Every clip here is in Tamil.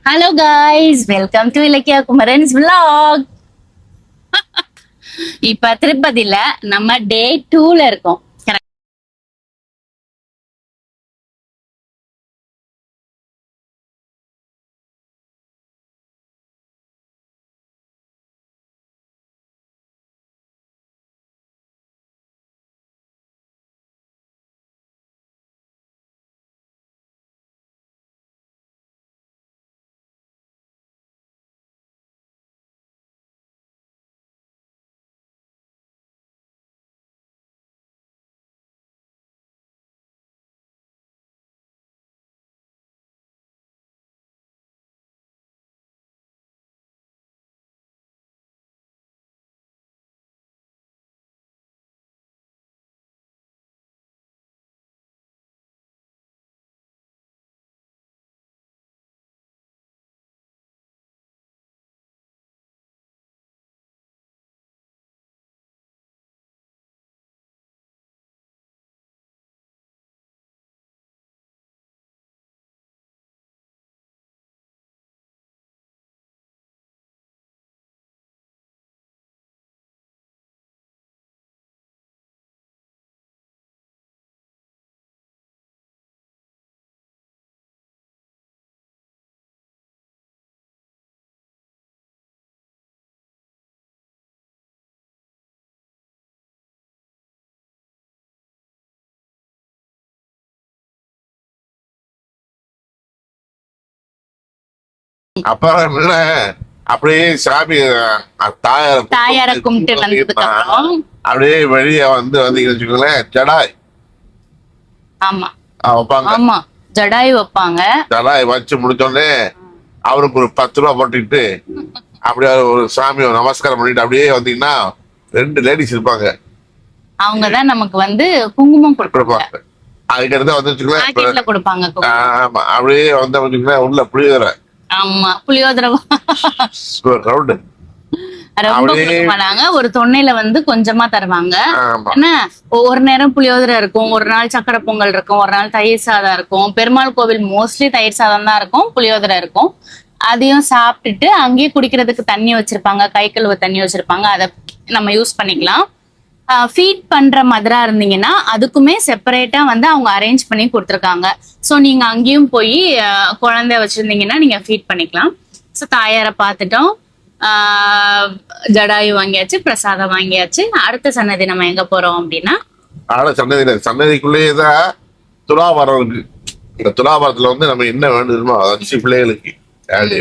Hello guys, welcome to Ilakkiya Kumaran's vlog. இப்ப திருப்பதில நம்ம டே 2ல இருக்கோம். அப்புறம் என்ன அப்படியே சாமி தாயார கும்பிட்டு வந்ததுக்கு அப்புறம் அப்படியே வெளியே வந்தீங்கன்னு வச்சுக்கோங்களேன், ஜடாய் ஆமா வைப்பாங்க. ஆமா, ஜடாய் வைப்பாங்க. ஜடாய் வச்சு முடிச்சோடனே அவருக்கு ஒரு 10 ரூபா போட்டுக்கிட்டு அப்படியே ஒரு சாமி நமஸ்காரம் பண்ணிட்டு அப்படியே வந்தீங்கன்னா 2 லேடிஸ் இருப்பாங்க. அவங்கதான் நமக்கு குங்குமம் கொடுப்பாங்க. அதுக்கடுத்து பாக்கெட்ல கொடுப்பாங்க. ஆமா, அப்படியே வச்சுக்கோங்களேன் உள்ள புளியோதரை. ஆமா, புளியோதரை ரவுண்டு ரொம்ப கொடுப்பாங்க. ஒரு தொன்னையில கொஞ்சமா தருவாங்க. என்ன, ஒரு நேரம் புளியோதரை இருக்கும், ஒரு நாள் சக்கரை பொங்கல் இருக்கும், ஒரு நாள் தயிர் சாதம் இருக்கும். பெருமாள் கோவில் மோஸ்ட்லி தயிர் சாதம் தான் இருக்கும், புளியோதரை இருக்கும். அதையும் சாப்பிட்டுட்டு அங்கேயே குடிக்கிறதுக்கு தண்ணி வச்சிருப்பாங்க, கை கழுவ தண்ணி வச்சிருப்பாங்க. அதை நம்ம யூஸ் பண்ணிக்கலாம். ஃபீட் பண்ற மதரா இருந்தீங்கன்னா அதுக்குமே செப்பரேட்டா அவங்க அரேஞ்ச் பண்ணி கொடுத்துருக்காங்க. ஸோ நீங்க அங்கேயும் போய் குழந்தை வச்சிருந்தீங்கன்னா நீங்க ஃபீட் பண்ணிக்கலாம். ஸோ தாயாரை பார்த்துட்டோம், ஜடாயு வாங்கியாச்சு, பிரசாதம் வாங்கியாச்சு. அடுத்த சன்னதி நம்ம எங்க போறோம் அப்படின்னா, சன்னதிக்குள்ளேயேதான் துலாபாரம் இருக்கு. இந்த துலாபாரத்துல நம்ம என்ன வேண்டுமோ அதாச்சு பிள்ளைகளுக்கு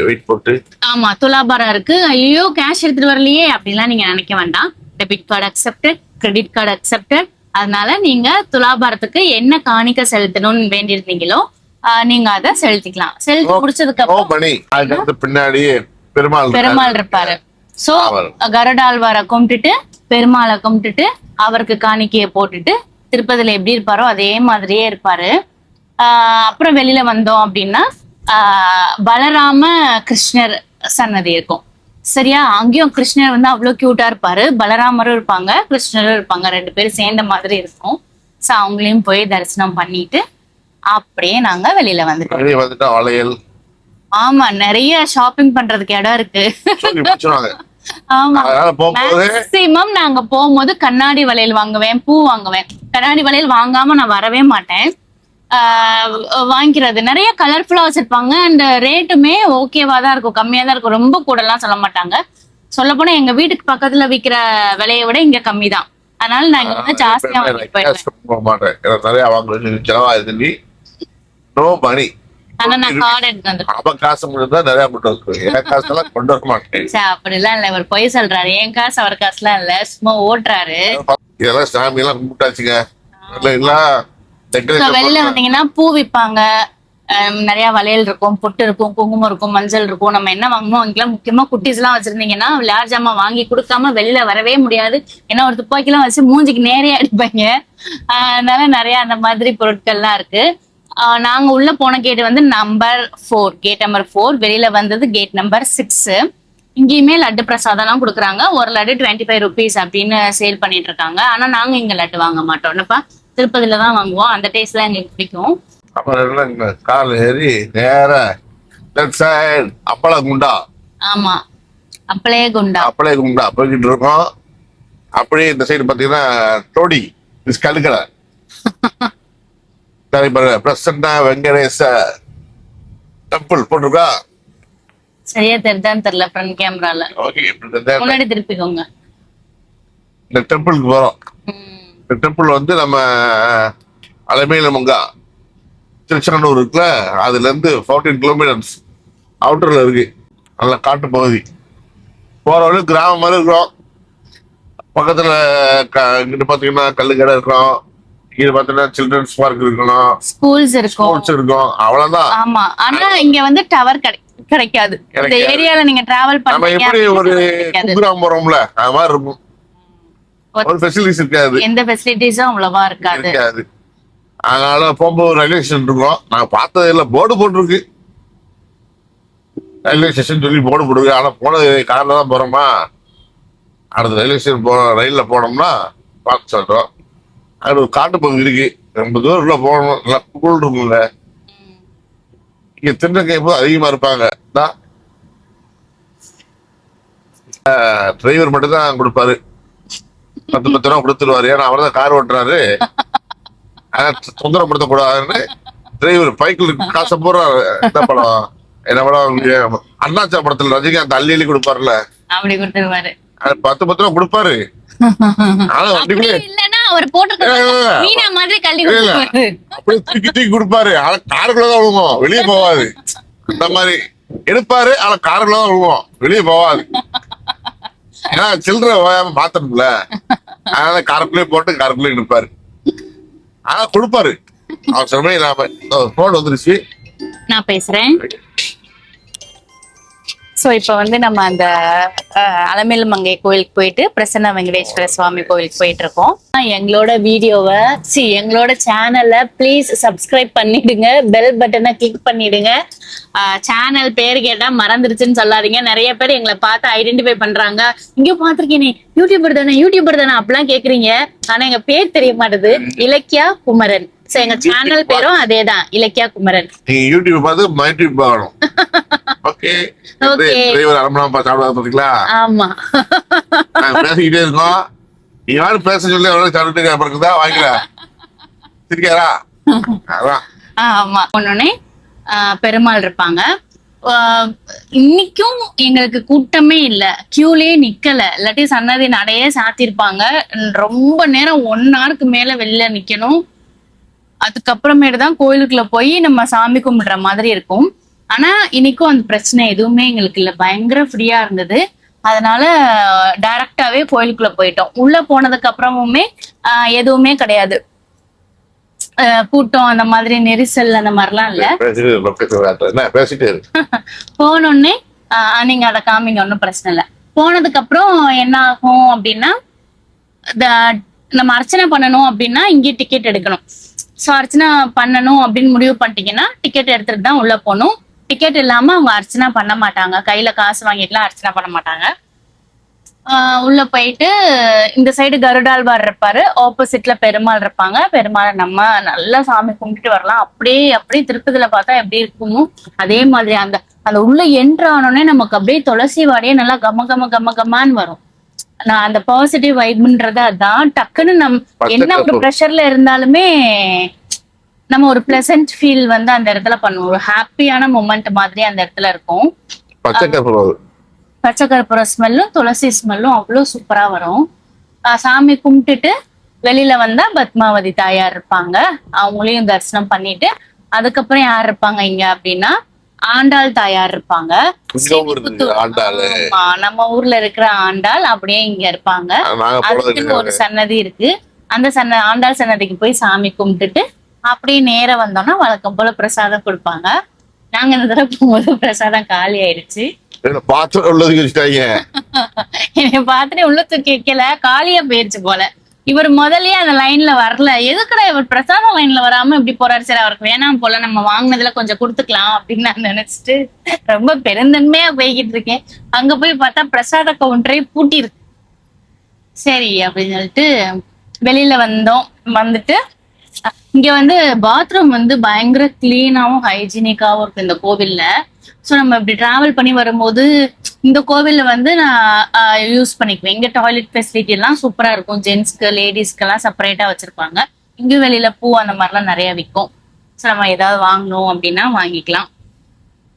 வெயிட் போட்டு. ஆமா, துலாபாரம் இருக்கு. ஐயோ கேஷ் எடுத்துட்டு வரலையே அப்படின்லாம் நீங்க நினைக்க வேண்டாம். Debit card accepted, credit card accepted. அதனால நீங்க துலாபாரத்துக்கு என்ன காணிக்க செலுத்தணும்னு வேண்டியிருந்தீங்களோ நீங்க அதை செலுத்திக்கலாம். செலுத்தி முடிச்சதுக்கு அப்புறம் பின்னாடியே பெருமாள் இருப்பாரு. சோ கருடாழ்வாரை கும்பிட்டுட்டு பெருமாளை கும்பிட்டுட்டு அவருக்கு காணிக்கைய போட்டுட்டு திருப்பதியில எப்படி இருப்பாரோ அதே மாதிரியே இருப்பாரு. அப்புறம் வெளியில வந்தோம் அப்படின்னா பலராம கிருஷ்ணர் சன்னதி இருக்கும். சரியா, அங்கேயும் கிருஷ்ணர் அவ்வளவு கியூட்டா இருப்பாரு. பலராமரும் இருப்பாங்க, கிருஷ்ணரும் இருப்பாங்க, 2 பேரும் சேர்ந்த மாதிரி இருக்கும். சோ அவங்களையும் போய் தரிசனம் பண்ணிட்டு அப்படியே நாங்க வெளியில வந்துட்டோம். வளையல், ஆமா, நிறைய ஷாப்பிங் பண்றதுக்கு இடம் இருக்கு. ஆமா, மேக்சிமம் நாங்க போகும்போது கண்ணாடி வளையல் வாங்குவேன், பூ வாங்குவேன். கண்ணாடி வளையல் வாங்காம நான் வரவே மாட்டேன். வாங்கிக்கிறது நிறைய கலர்ஃபுல்லா வச்சிருப்பாங்க. அண்ட் ரேட்டுமே ஓகேவா தான் இருக்கும், கம்மியா தான் இருக்கும். ரொம்ப கூட எல்லாம் சொல்ல மாட்டாங்க. சொல்ல போனா எங்க வீட்டுக்கு பக்கத்துல விக்கிற விலையை விட இங்க கம்மி தான். அதனால நான் இங்க ஜாஸ்தியா வாங்கிட்டு போயிடுவேன். ஆனா நான் கார்டு எடுத்து அப்படிலாம் இல்ல, இவர் பொய் சொல்றாரு. என் காசு அவர் காசுலாம் இல்ல, சும்மா ஓட்டுறாரு. இதெல்லாம் சாமி எல்லாம் கும்பிட்டாச்சுங்க. வெளில வந்தீங்கன்னா பூ விற்பாங்க, நிறைய வளையல் இருக்கும், பொட்டு இருக்கும், குங்குமம் இருக்கும், மஞ்சள் இருக்கும். நம்ம என்ன வாங்கணும் வாங்கிக்கலாம். முக்கியமா குட்டீஸ் எல்லாம் வச்சிருந்தீங்கன்னா விளையாட்டு ஜாமா வாங்கி கொடுக்காம வெளியில வரவே முடியாது. ஏன்னா ஒரு துப்பாக்கி எல்லாம் வச்சு மூஞ்சிக்கு நேரே அடிப்பாங்க. அதனால நிறைய அந்த மாதிரி பொருட்கள்லாம் இருக்கு. நாங்க உள்ள போன கேட் நம்பர் 4, கேட் நம்பர் 4. வெளியில வந்தது கேட் நம்பர் 6. இங்கேயுமே லட்டு பிரசாதம் எல்லாம் கொடுக்குறாங்க. ஒரு லட்டு 25 rupees அப்படின்னு சேல் பண்ணிட்டு இருக்காங்க. ஆனா நாங்க இங்க லட்டு வாங்க மாட்டோம். என்னப்பா, திருப்பதியில தான் வாங்குவோம். அந்த டேஸ்ட் தான் எங்களுக்கு பிடிக்கும். அப்புறம் கார்ல ஏறி நேரா லெஃப்ட் சைடு அப்பள குண்டா. ஆமா, அப்பளே குண்டா. அப்பளே குண்டா போய்கிட்டு இருக்கோம். அப்படியே இந்த சைடு பாத்தீங்கன்னா டோடி கழுக்கடை. பிரசன்னா வெங்கடேச டெம்பிள் போட்டிருக்கா. சரியா தெரிஞ்சான்னு தெரியல ஃப்ரண்ட் கேமரால. ஓகே, முன்னாடி திருப்பிக்கோங்க. இந்த டெம்பிளுக்கு போறோம். இந்த டெம்பிள் வந்து நம்ம அலமேலு மங்கா திருச்செந்தூர் இருக்குல்ல, அதுல இருந்து 14 கிலோமீட்டர்ஸ் அவுட்டர்ல இருக்கு. நல்ல காட்டு பகுதி. போற வழி கிராமம் மாதிரி இருக்கிறோம். பக்கத்துல இங்கிட்டு பாத்தீங்கன்னா கல்லுக்கடை இருக்கும். இங்க பாத்தீங்கன்னா சில்ட்ரன்ஸ் பார்க் இருக்கணும், ஸ்கூல்ஸ் இருக்கும், ஸ்போர்ட்ஸ் இருக்கும். அவ்வளவுதான். ஆமா, ஆனா இங்க வந்து டவர் கிடைக்காது. இந்த ஏரியால நீங்க டிராவல் நம்ம பண்ணீங்க எப்படி ஒரு குக்கிராமம் போறோம்ல அது மாதிரி இருக்கும். ஒரு ஃபெசிலிட்டிஸ் இருக்காது, எந்த ஃபெசிலிட்டிஸும் அவ்வளவா இருக்காது. அதனால போகும்போது ரயில்வே ஸ்டேஷன் இருக்கும். நாங்க பார்த்தது இல்ல, போர்டு போட்டிருக்கு ரயில்வே ஸ்டேஷன் சொல்லி போர்டு போட்டுருக்கு. ஆனா போனது கார்ல தான் போறோமா, அடுத்த ரயில்வே ஸ்டேஷன் ரயில்ல போனோம்னா பார்த்து சொல்றோம். அது ஒரு காட்டு பகுதி இருக்கு. ரொம்ப தூரம் உள்ள போகணும். நல்லா கூழ் இருக்குங்க. இங்க திருநங்கை போது அதிகமா இருப்பாங்க. டிரைவர் மட்டும் தான் கொடுப்பாரு. 10 ரூபா கொடுத்துருவாரு. ஏன்னா அவர் தான் கார் ஓட்டுறாரு. தொந்தரப்படுத்த கூடாதுன்னு டிரைவர் பைக்கில் காசை போடுறாரு. என்ன படம், என்ன படம், அண்ணாச்சா படத்துல ரஜினிகாந்த் அள்ளி கொடுப்பாருல, அப்படி கொடுத்துருவாரு. 10 ரூபா கொடுப்பாரு. அப்படியே தூக்கி தூக்கி கொடுப்பாரு. ஆனா காருக்குள்ளதான் விழுவோம், வெளியே போவாது. இந்த மாதிரி எடுப்பாரு. ஆனா காருக்குள்ளதான் விழுவோம், வெளியே போவாது. ஏன்னா சில்லற பாத்தோம்ல, அதனால காருக்குள்ளே போட்டு காருக்குள்ளே எடுப்பாரு. ஆனா கொடுப்பாரு. அவர் சொன்ன நாம போன் வந்துருச்சு, நான் பேசுறேன். சோ இப்ப வந்து நம்ம அந்த அலமேலு மங்கை கோயிலுக்கு போயிட்டு பிரசன்ன வெங்கடேஸ்வர சுவாமி கோயிலுக்கு போயிட்டு இருக்கோம். எங்களோட வீடியோவை எங்களோட சேனல்ல ப்ளீஸ் சப்ஸ்கிரைப் பண்ணிடுங்க, பெல் பட்டனை கிளிக் பண்ணிடுங்க. சேனல் பேர் கேட்டா மறந்துருச்சுன்னு சொல்லாதீங்க. நிறைய பேர் எங்களை பார்த்து ஐடென்டிஃபை பண்றாங்க. இங்கேயும் பாத்திருக்கேனே, யூடியூபர் தானே அப்படிலாம் கேக்குறீங்க. ஆனா எங்க பேர் தெரிய மாட்டேது, இலக்கியா குமரன். சோ எங்க சேனல் பேரும் அதேதான், இலக்கியா குமரன். நீங்க யூடியூப் பார்த்து மைட்யூப் பார்க்கணும். ஓகே, டிரைவர் அரமணா சாப்பிடாத பாத்தீங்களா? ஆமா, பேசிக்கிட்டே இருக்கோம். யாரும் பேச சொல்லி எவ்வளவு சாப்பிட்டு இருக்குதா வாங்கிக்கல சிரிக்காரா? அதான். ஆமா, ஒன்னொன்னே பெருமாள் இருப்பாங்க. இன்னைக்கும் எங்களுக்கு கூட்டமே இல்ல, கியூலயே நிக்கல. இல்லாட்டி சன்னதி நடையே சாத்திருப்பாங்க. ரொம்ப நேரம் 1 ஹவருக்கு மேல வெளில நிக்கணும். அதுக்கப்புறமேட்டு தான் கோயிலுக்குள்ள போய் நம்ம சாமி கும்பிடுற மாதிரி இருக்கும். ஆனா இன்னைக்கும் அந்த பிரச்சனை எதுவுமே எங்களுக்கு இல்ல, பயங்கர ஃப்ரீயா இருந்தது. அதனால டைரக்டாவே கோயிலுக்குள்ள போயிட்டோம். உள்ள போனதுக்கு அப்புறமுமே எதுவுமே கிடையாது, கூட்டம் அந்த மாதிரி நெரிசல் அந்த மாதிரிலாம் இல்ல. போனோடனே நீங்க அதை காமிங்க, ஒன்னும் பிரச்சனை இல்ல. போனதுக்கு அப்புறம் என்ன ஆகும் அப்படின்னா, நம்ம அர்ச்சனை பண்ணணும் அப்படின்னா இங்கே டிக்கெட் எடுக்கணும். சோ அர்ச்சனை பண்ணணும் அப்படின்னு முடிவு பண்ணிட்டீங்கன்னா டிக்கெட் எடுத்துட்டு தான் உள்ள போகணும். டிக்கெட் இல்லாம அவங்க அர்ச்சனை பண்ண மாட்டாங்க, கையில காசு வாங்கிட்டுலாம் அர்ச்சனை பண்ண மாட்டாங்க. உள்ள போயிட்டு இந்த சைடு கருடாழ்வார் இருப்பாரு, ஆப்போசிட்ல பெருமாள் இருப்பாங்க. பெருமாளை நம்ம நல்லா சாமி கும்பிட்டுட்டு வரலாம். அப்படியே திருப்பதியில பார்த்தா எப்படி இருக்குமோ அதே மாதிரி அந்த அந்த உள்ள என்ட்ரானோடனே நமக்கு அப்படியே துளசி வாடையே நல்லா கமன்னு வரும். நான் அந்த பாசிட்டிவ் வைப்ன்றது அதான். டக்குன்னு என்ன ஒரு ப்ரெஷர்ல இருந்தாலுமே நம்ம ஒரு பிளசன்ட் ஃபீல் வந்து அந்த இடத்துல பண்ணுவோம். ஒரு ஹாப்பியான மொமெண்ட் மாதிரி அந்த இடத்துல இருக்கும். பச்சை கற்பூர ஸ்மெல்லும் துளசி ஸ்மெல்லும் அவ்வளவு சூப்பரா வரும். சாமி கும்பிட்டுட்டு வெளியில வந்தா பத்மாவதி தாயார் இருப்பாங்க, அவங்களையும் தரிசனம் பண்ணிட்டு அதுக்கப்புறம் யார் இருப்பாங்க இங்க அப்படின்னா ஆண்டாள் தாயார் இருப்பாங்க. நம்ம ஊர்ல இருக்கிற ஆண்டாள் அப்படியே இங்க இருப்பாங்க. அதுக்குன்னு ஒரு சன்னதி இருக்கு. அந்த ஆண்டாள் சன்னதிக்கு போய் சாமி கும்பிட்டுட்டு அப்படியே நேரம் வந்தோம்னா வழக்கம் போல பிரசாதம் கொடுப்பாங்க. நாங்க இந்த தடவை போகும்போது பிரசாதம் காலி ஆயிடுச்சு. என்னை பாத்துட்டு உள்ள தூக்கி வைக்கல, காலியா போயிருச்சு போல. இவர் முதல்லயே அந்த லைன்ல வரல. எதுக்குடா இவர் பிரசாதம் லைன்ல வராம இப்படி போறாரு, சரி அவருக்கு வேணாம் போல, நம்ம வாங்கினதுல கொஞ்சம் கொடுத்துக்கலாம் அப்படின்னு நான் நினைச்சிட்டு ரொம்ப பெருந்தன்மையா போய்கிட்டு இருக்கேன். அங்க போய் பார்த்தா பிரசாத கவுண்டரே பூட்டி இருக்கு. சரி அப்படின்னு சொல்லிட்டு வெளியில வந்துட்டு இங்க வந்து பாத்ரூம் வந்து பயங்கர கிளீனாவும் ஹைஜீனிக்காவும் இருக்கு இந்த கோவில்ல. சோ நம்ம இப்படி டிராவல் பண்ணி வரும்போது இந்த கோவில்ல வந்து நான் யூஸ் பண்ணிக்குவேன். இங்க டாய்லெட் ஃபெசிலிட்டி எல்லாம் சூப்பரா இருக்கும். ஜென்ஸ்க்கு லேடிஸ்க்கு எல்லாம் செப்பரேட்டா வச்சிருப்பாங்க. இங்க வெளியில பூ அந்த மாதிரிலாம் நிறைய விற்கும். சோ நம்ம ஏதாவது வாங்கணும் அப்படின்னா வாங்கிக்கலாம்.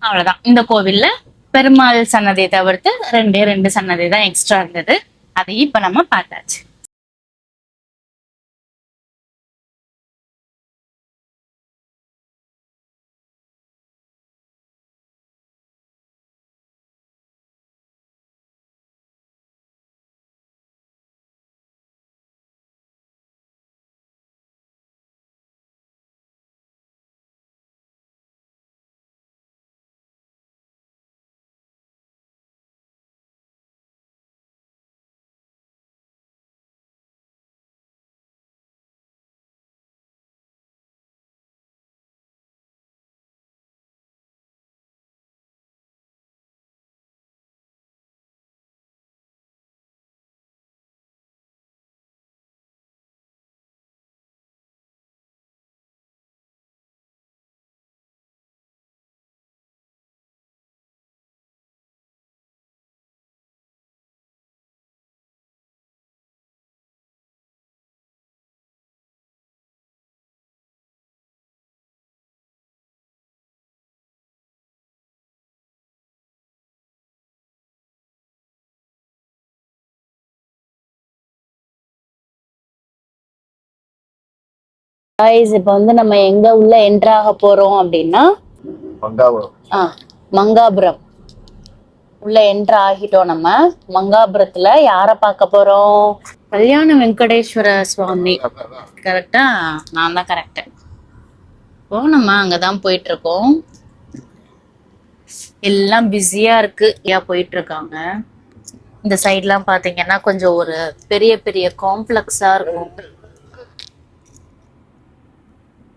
அவ்வளவுதான். இந்த கோவில்ல பெருமாள் சன்னதியை தவிர்த்து ரெண்டு சன்னதி தான் எக்ஸ்ட்ரா இருந்தது. அதையும் இப்ப நம்ம பார்த்தாச்சு. இப்ப வந்து நம்ம எங்க உள்ள என்டர் ஆக போறோம் அப்படின்னா மங்காபுரம் உள்ள என்டர் ஆகிட்டோம். நம்ம மங்காபுரத்துல யார பார்க்க போறோம்? கல்யாண வெங்கடேஸ்வர சுவாமி. கரெக்டா? நான் தான் கரெக்ட். இப்போ நம்ம அங்கதான் போயிட்டு இருக்கோம். எல்லாம் பிஸியா இருக்கு. போயிட்டு இருக்காங்க. இந்த சைட்லாம் பாத்தீங்கன்னா கொஞ்சம் ஒரு பெரிய பெரிய காம்ப்ளெக்ஸா இருக்கும்.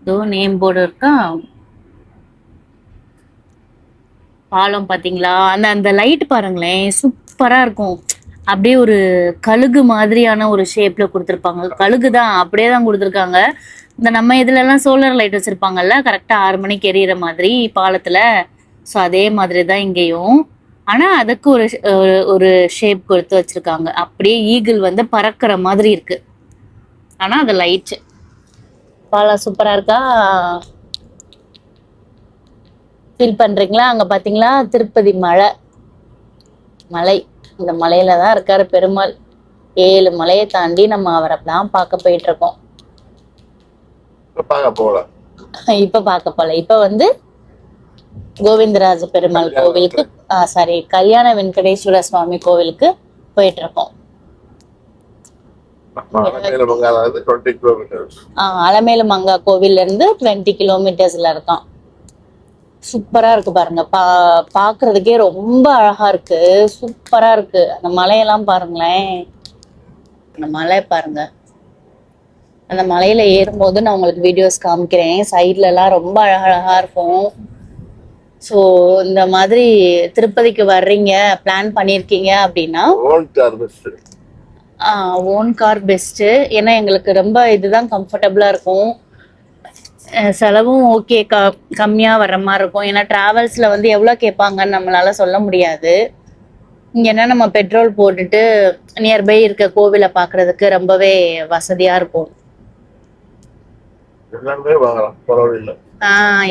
இதோ நேம் போர்டு இருக்கா. பாலம் பாத்தீங்களா? அந்த லைட் பாருங்களேன், சூப்பரா இருக்கும். அப்படியே ஒரு கழுகு மாதிரியான ஒரு ஷேப்ல கொடுத்துருப்பாங்க. கழுகுதான், அப்படியே தான் கொடுத்துருக்காங்க. இந்த நம்ம இதுல எல்லாம் சோலார் லைட் வச்சிருப்பாங்கல்ல, கரெக்டா 6 மணிக்கு எரியற மாதிரி பாலத்துல. ஸோ அதே மாதிரி தான் இங்கேயும். ஆனா அதுக்கு ஒரு ஷேப் கொடுத்து வச்சிருக்காங்க. அப்படியே ஈகிள் வந்து பறக்கிற மாதிரி இருக்கு. ஆனா அது லைட். பாலம் சூப்பரா இருக்கா? ஃபீல் பண்றீங்களா? அங்க பாத்தீங்களா திருப்பதி மலை. இந்த மலையில தான் இருக்காரு பெருமாள். 7 மலையை தாண்டி நம்ம அவரை தான் பார்க்க போயிட்டு இருக்கோம். இப்ப பார்க்க போல. இப்ப வந்து கோவிந்தராஜ பெருமாள் கோவிலுக்கு கல்யாண வெங்கடேஸ்வர சுவாமி கோவிலுக்கு போயிட்டு இருக்கோம். அலமேலு மங்கா கோவில்ல இருந்து 20 கிலோமீட்டர்ஸ்ல இருக்கான். சூப்பரா இருக்கு பாருங்க. பாக்குறதுக்கே ரொம்ப அழகா இருக்கு. சூப்பரா இருக்கு. அந்த மலையெல்லாம் பாருங்களேன். அந்த மலை பாருங்க. அந்த மலையில ஏறும்போது நான் உங்களுக்கு வீடியோஸ் காமிக்கிறேன். சைட்ல எல்லாம் ரொம்ப அழகழகா இருக்கும். சோ இந்த மாதிரி திருப்பதிக்கு வர்றீங்க, பிளான் பண்ணிருக்கீங்க அப்படின்னா ஓன் கார் பெஸ்ட். ஏன்னா எங்களுக்கு ரொம்ப இதுதான் கம்ஃபர்டபுளா இருக்கும். செலவும் ஓகே, கம்மியா வர்ற மாதிரி இருக்கும். ஏன்னா டிராவல்ஸ்ல வந்து எவ்வளவு கேட்பாங்கன்னு நம்மளால சொல்ல முடியாது. இங்க என்ன நம்ம பெட்ரோல் போட்டுட்டு நியர்பை இருக்க கோவிலை பாக்குறதுக்கு ரொம்பவே வசதியா இருக்கும்.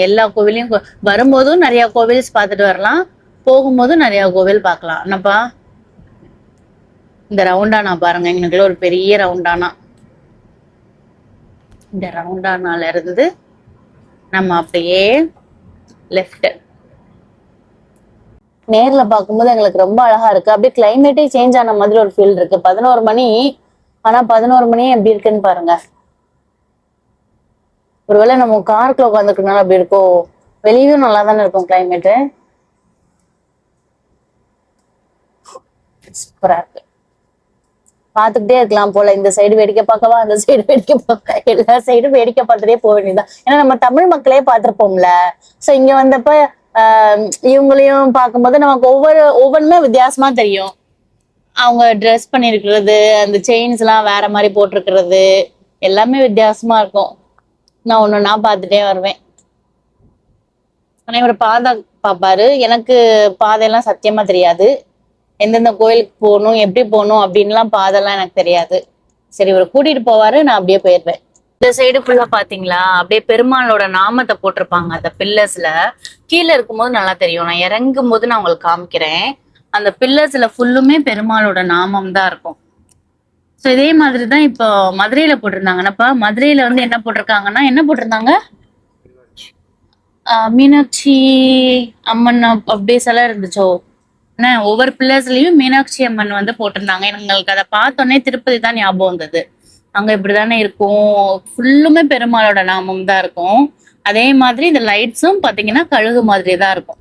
எல்லா கோவிலையும் வரும்போதும் நிறைய கோவில்ஸ் பார்த்துட்டு வரலாம், போகும்போதும் நிறைய கோவில் பார்க்கலாம். என்னப்பா இந்த ரவுண்டானா பாருங்க. எங்களுக்குள்ள ஒரு பெரிய ரவுண்டானா. இந்த ரவுண்டானால இருந்து நம்ம அப்படியே லெஃப்ட். நேர்ல பார்க்கும்போது எங்களுக்கு ரொம்ப அழகா இருக்கு. அப்படியே கிளைமேட்டே சேஞ்ச் ஆன மாதிரி ஒரு ஃபீல் இருக்கு. 11 மணி. ஆனா 11 மணி எப்படி இருக்குன்னு பாருங்க. ஒருவேளை நம்ம காருக்குள்ள உட்காந்துருக்கனால அப்படி இருக்கும். வெளியும் நல்லா தானே இருக்கும் கிளைமேட்டு. சூப்பரா இருக்கு. பாத்துக்கிட்டே இருக்கலாம் போல. இந்த சைடு வேடிக்கை பார்க்கவா, அந்த சைடு வேடிக்கை பார்க்க, எல்லா சைடும் வேடிக்கை பார்த்துட்டே போக வேண்டியதுதான். ஏன்னா நம்ம தமிழ் மக்களே பார்த்திருப்போம்ல. சோ இங்க வந்தப்ப இவங்களையும் பார்க்கும்போது நமக்கு ஒவ்வொன்றுமே வித்தியாசமா தெரியும். அவங்க ட்ரெஸ் பண்ணிருக்கிறது, அந்த செயின்ஸ் எல்லாம் வேற மாதிரி போட்டிருக்கிறது, எல்லாமே வித்தியாசமா இருக்கும். நான் ஒண்ணு நான் பார்த்துட்டே வருவேன். ஆனா இவர் பாதை பாப்பாரு. எனக்கு பாதையெல்லாம் சத்தியமா தெரியாது. எந்தெந்த கோயிலுக்கு போகணும், எப்படி போகணும் அப்படின்லாம் பாதெல்லாம் எனக்கு தெரியாது. சரி, இவர் கூட்டிட்டு போவாரு, நான் அப்படியே போயிருவேன். இந்த சைடு ஃபுல்லா பாத்தீங்களா, அப்படியே பெருமாளோட நாமத்தை போட்டிருப்பாங்க அந்த பில்லர்ஸ்ல. கீழே இருக்கும்போது நல்லா தெரியும், நான் இறங்கும் போது நான் உங்களுக்கு காமிக்கிறேன். அந்த பில்லர்ஸ்ல ஃபுல்லுமே பெருமாளோட நாமம் தான் இருக்கும். ஸோ இதே மாதிரிதான் இப்போ மதுரையில போட்டிருந்தாங்கன்னாப்பா. மதுரையில வந்து என்ன போட்டிருக்காங்கன்னா, என்ன போட்டிருந்தாங்க, மீனாட்சி அம்மன் அப்படியே சிலை இருந்துச்சோ. என்ன, ஒவ்வொரு பில்லர்ஸ்லயும் மீனாட்சி அம்மன் வந்து போட்டிருந்தாங்க. எங்களுக்கு அதை பார்த்தோன்னே திருப்பதி தான் ஞாபகம் வந்தது. அங்க இப்படிதானே இருக்கும், ஃபுல்லுமே பெருமாளோட நாமம் தான் இருக்கும். அதே மாதிரி இந்த லைட்ஸும் பாத்தீங்கன்னா கழுகு மாதிரி தான் இருக்கும்.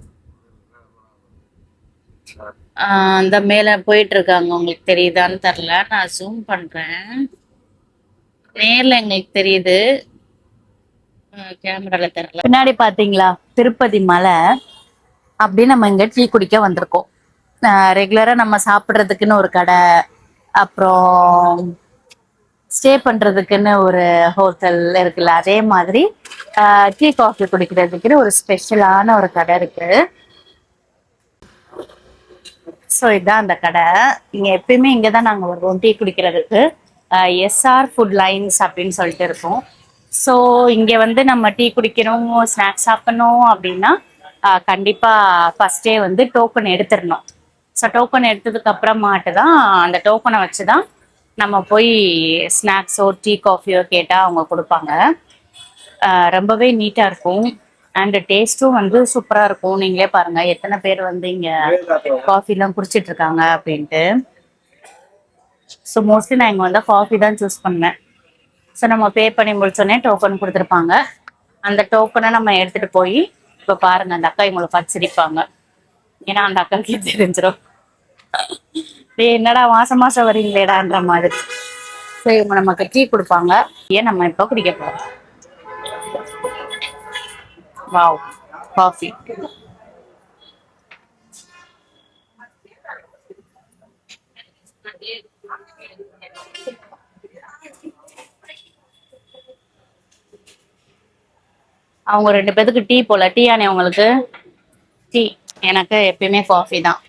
அந்த மேல போயிட்டு இருக்காங்க, உங்களுக்கு தெரியுதான்னு தெரியல, நான் ஜூம் பண்றேன். நேர்ல எங்களுக்கு தெரியுது, கேமரால தெரியல. பின்னாடி பாத்தீங்களா திருப்பதி மலை. அப்படி நம்ம இங்க டீ குடிக்க வந்திருக்கோம். ரெகுலரா நம்ம சாப்பிடுறதுக்குன்னு ஒரு கடை, அப்புறம் ஸ்டே பண்றதுக்குன்னு ஒரு ஹோட்டல் இருக்குல்ல, அதே மாதிரி டீ காஃபி குடிக்கிறதுக்குன்னு ஒரு ஸ்பெஷலான ஒரு கடை இருக்கு. ஸோ இதுதான் அந்த கடை. இங்க எப்பயுமே இங்கதான் நாங்க வருவோம் டீ குடிக்கிறதுக்கு. எஸ்ஆர் ஃபுட் லைன்ஸ் அப்படின்னு சொல்லிட்டு இருக்கோம். ஸோ இங்க வந்து நம்ம டீ குடிக்கணும், ஸ்நாக்ஸ் சாப்பிடணும் அப்படின்னா கண்டிப்பா ஃபர்ஸ்டே வந்து டோக்கன் எடுத்துடணும். ஸோ டோக்கன் எடுத்ததுக்கு அப்புறமாட்டு தான் அந்த டோக்கனை வச்சுதான் நம்ம போய் ஸ்நாக்ஸோ டீ காஃபியோ கேட்டா அவங்க கொடுப்பாங்க. ரொம்பவே நீட்டா இருக்கும் அண்ட் டேஸ்ட்டும் வந்து சூப்பரா இருக்கும். நீங்களே பாருங்க எத்தனை பேர் வந்து இங்க காஃபி எல்லாம் குடிச்சிட்டு இருக்காங்க அப்படின்ட்டு. ஸோ மோஸ்ட்லி நான் இங்க வந்தா காஃபி தான் சூஸ் பண்ணேன். ஸோ நம்ம பே பண்ணி முடிச்சோடனே டோக்கன் கொடுத்துருப்பாங்க. அந்த டோக்கனை நம்ம எடுத்துட்டு போய் இப்ப பாருங்க அந்த அக்கா இவங்களை பார்த்து சிரிப்பாங்க. ஏன்னா அந்த அக்காவுக்கே தெரிஞ்சிடும், என்னடா மாசம் மாசம் வரீங்களேடான்ற மாதிரி. ஸோ இவங்க நமக்கு டீ கொடுப்பாங்க. ஏன் நம்ம இப்போ குடிக்க போறோம். Wow, coffee. அவங்க 2 பேருக்கு டீ போல. டீ ஆனே உங்களுக்கு? டீ. எனக்கு எப்பயுமே காஃபி தான்.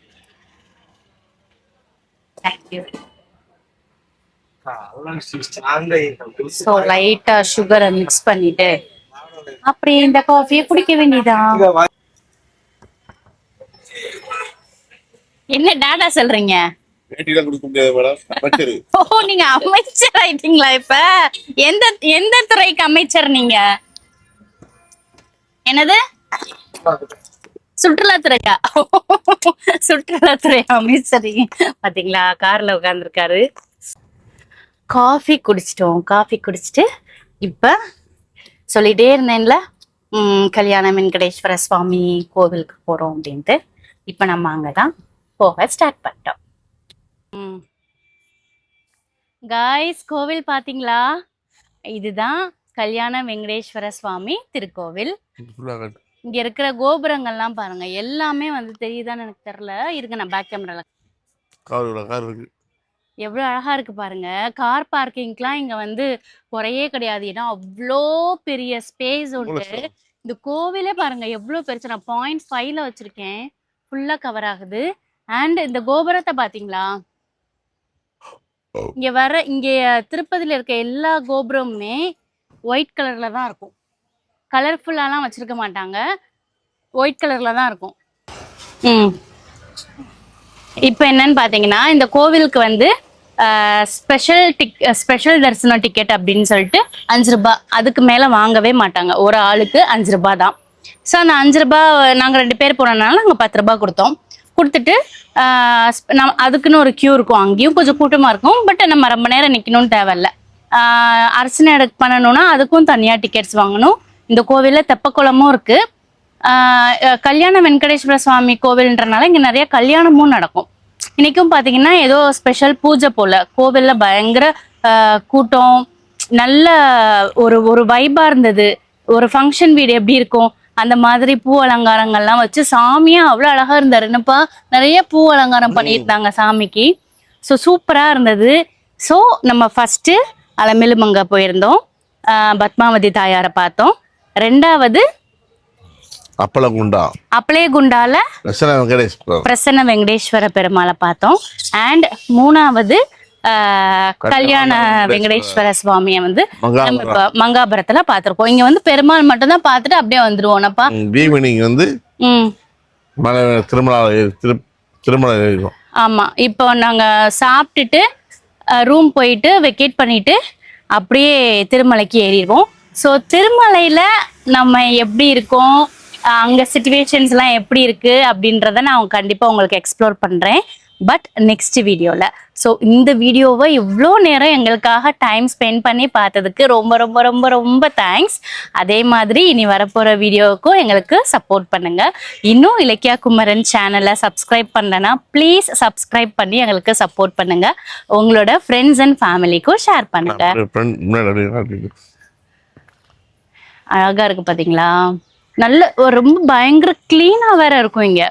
தேங்க்யூ. ஸோ லைட்டா சுகரை மிக்ஸ் பண்ணிட்டு அப்படி இந்த காஃபியை குடிக்க வேண்டியதான். என்ன டாடா சொல்றீங்க? ஓ, நீங்க அமைச்சர் ஆயிட்டீங்களா இப்ப? எந்த எந்த துறைக்கு அமைச்சர் நீங்க? என்னது, சுற்றுலாத்துறையா? சுற்றுலாத்துறை அமைச்சர். பாத்தீங்களா, கார்ல உட்கார்ந்துருக்காரு. காஃபி குடிச்சிட்டோம். காஃபி குடிச்சிட்டு இப்ப சொல்லிட்டே இருந்தேன்ல, கல்யாண வெங்கடேஸ்வர சுவாமி கோவிலுக்கு போறோம் அப்படின்ட்டு. இப்ப நம்ம அங்கதான் போக ஸ்டார்ட் பண்ணிட்டோம். காய்ஸ், கோவில் பாத்தீங்களா? இதுதான் கல்யாண வெங்கடேஸ்வர சுவாமி திருக்கோவில். இங்க இருக்கிற கோபுரங்கள்லாம் பாருங்க, எல்லாமே வந்து தெரியுதான்னு எனக்கு தெரியல. இருக்கு, நான் பேக் கேமரால எவ்வளவு அழகா இருக்கு பாருங்க. கார் பார்க்கிங்லாம் இங்க வந்து குறையே கிடையாது. ஏன்னா அவ்வளோ பெரிய ஸ்பேஸ் உண்டு. இந்த கோவிலே பாருங்க எவ்வளவு பெருசு. நான் 0.5ல வச்சிருக்கேன், ஃபுல்லா கவர் ஆகுது. அண்ட் இந்த கோபுரத்தை பாத்தீங்களா, இங்க திருப்பதியில இருக்க எல்லா கோபுரமுமே ஒயிட் கலர்ல தான் இருக்கும். கலர்ஃபுல்லாலாம் வச்சிருக்க மாட்டாங்க, ஒயிட் கலர்ல தான் இருக்கும். இப்ப என்னன்னு பாத்தீங்கன்னா, இந்த கோவிலுக்கு வந்து ஸ்பெஷல் தரிசனம் டிக்கெட் அப்படின்னு சொல்லிட்டு 5 ரூபாய், அதுக்கு மேல வாங்கவே மாட்டாங்க. ஒரு ஆளுக்கு 5 ரூபாய் தான். ஸோ அந்த 5 ரூபாய் நாங்க 2 பேர் போனதுனால நாங்க 10 ரூபாய் கொடுத்தோம். கொடுத்துட்டு அதுக்குன்னு ஒரு கியூ இருக்கும். அங்கேயும் கொஞ்சம் கூட்டமா இருக்கும், பட் நம்ம ரொம்ப நேரம் நிக்கணும்னு தேவையில்ல. அரசனை பண்ணணும்னா அதுக்கும் தனியா டிக்கெட்ஸ் வாங்கணும். இந்த கோவில்ல தெப்பக்குளமும் இருக்கு. கல்யாண வெங்கடேஸ்வர சுவாமி கோவில்ன்றனால இங்க நிறைய கல்யாணமும் நடக்கும். இன்னைக்கும் பாத்தீங்கன்னா ஏதோ ஸ்பெஷல் பூஜை போல. கோவில்ல பயங்கர கூட்டம், நல்ல ஒரு வைபா இருந்தது. ஒரு ஃபங்க்ஷன் வீடு எப்படி இருக்கும் அந்த மாதிரி பூ அலங்காரங்கள்லாம் வச்சு சாமியா அவ்வளவு அழகா இருந்தாரு. என்னப்பா, நிறைய பூ அலங்காரம் பண்ணியிருந்தாங்க சாமிக்கு. ஸோ சூப்பரா இருந்தது. ஸோ நம்ம ஃபர்ஸ்ட் அலமேலுமங்கா போயிருந்தோம். பத்மாவதி தாயாரை பார்த்தோம். 2வது அப்பளகுண்டா அப்பளேகுண்டால பிரசன்ன வெங்கடேஸ்வர பெருமாளை பார்த்தோம். அண்ட் 3வது கல்யாண வெங்கடேஸ்வர சுவாமியை வந்து நம்ம இப்ப மங்காபுரத்துல பாத்திருக்கோம். இங்க வந்து பெருமாள் மட்டும் தான் பார்த்துட்டு அப்படியே வந்துருவோம்ப்பா. ஈவினிங் வந்து திருமலை இருக்கும். ஆமா, இப்போ நாங்க சாப்பிட்டுட்டு ரூம் போயிட்டு வெக்கேட் பண்ணிட்டு அப்படியே திருமலைக்கு ஏறிடுவோம். ஸோ திருமலையில நம்ம எப்படி இருக்கோம், அங்க சிச்சுவேஷன்ஸ் எல்லாம் எப்படி இருக்கு அப்படின்றத நான் கண்டிப்பா உங்களுக்கு எக்ஸ்ப்ளோர் பண்றேன். பட் நெக்ஸ்ட் வீடியோல. ஸோ இந்த வீடியோவை இவ்வளோ நேரம் எங்களுக்காக டைம் ஸ்பெண்ட் பண்ணி பார்த்ததுக்கு ரொம்ப ரொம்ப ரொம்ப ரொம்ப தேங்க்ஸ். அதே மாதிரி இனி வரப்போற வீடியோவுக்கும் எங்களுக்கு சப்போர்ட் பண்ணுங்க. இன்னும் இலக்கியா குமரன் சேனலை சப்ஸ்கிரைப் பண்ணலன்னா ப்ளீஸ் சப்ஸ்கிரைப் பண்ணி எங்களுக்கு சப்போர்ட் பண்ணுங்க. உங்களோட ஃப்ரெண்ட்ஸ் அண்ட் ஃபேமிலிக்கும் ஷேர் பண்ணுங்க. அழகா இருக்கு பாத்தீங்களா? நல்ல ரொம்ப பயங்கர கிளீனா வேற இருக்கும் இங்க.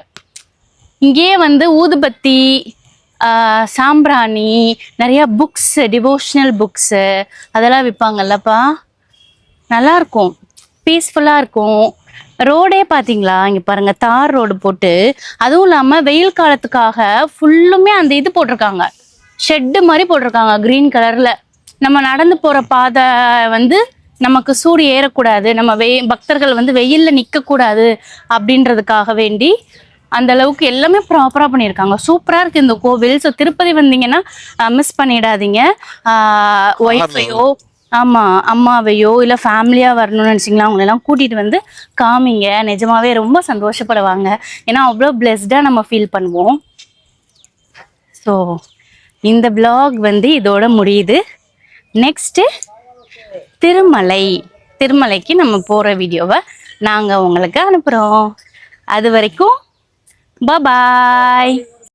இங்கேயே வந்து ஊதுபத்தி, சாம்பிராணி, நிறைய புக்ஸ், டிவோஷனல் புக்ஸ் அதெல்லாம் விற்பாங்கல்லப்பா. நல்லா இருக்கும், பீஸ்ஃபுல்லா இருக்கும். ரோடே பாத்தீங்களா? இங்க பாருங்க, தார் ரோடு போட்டு, அதுவும் இல்லாம வெயில் காலத்துக்காக ஃபுல்லுமே அந்த இது போட்டிருக்காங்க, ஷெட்டு மாதிரி போட்டிருக்காங்க கிரீன் கலர்ல. நம்ம நடந்து போற பாதை வந்து நமக்கு சூடு ஏறக்கூடாது, நம்ம பக்தர்கள் வந்து வெயில்ல நிக்க கூடாது அப்படின்றதுக்காக வேண்டி அந்த அளவுக்கு எல்லாமே ப்ராப்பரா பண்ணியிருக்காங்க. சூப்பரா இருக்கு இந்த கோவில். ஸோ திருப்பதி வந்தீங்கன்னா மிஸ் பண்ணிடாதீங்க. ஒய்ஃபையோ அம்மாவையோ இல்லை ஃபேமிலியா வரணும்னு நினைச்சீங்களா, அவங்கள எல்லாம் கூட்டிட்டு வந்து காமிங்க. நிஜமாவே ரொம்ப சந்தோஷப்படுவாங்க. ஏன்னா அவ்வளோ பிளெஸ்டா நம்ம ஃபீல் பண்ணுவோம். ஸோ இந்த vlog வந்து இதோட முடியுது. நெக்ஸ்ட் திருமலைக்கு நம்ம போற வீடியோவை நாங்க உங்களுக்கு அனுப்புறோம். அது வரைக்கும் bye bye.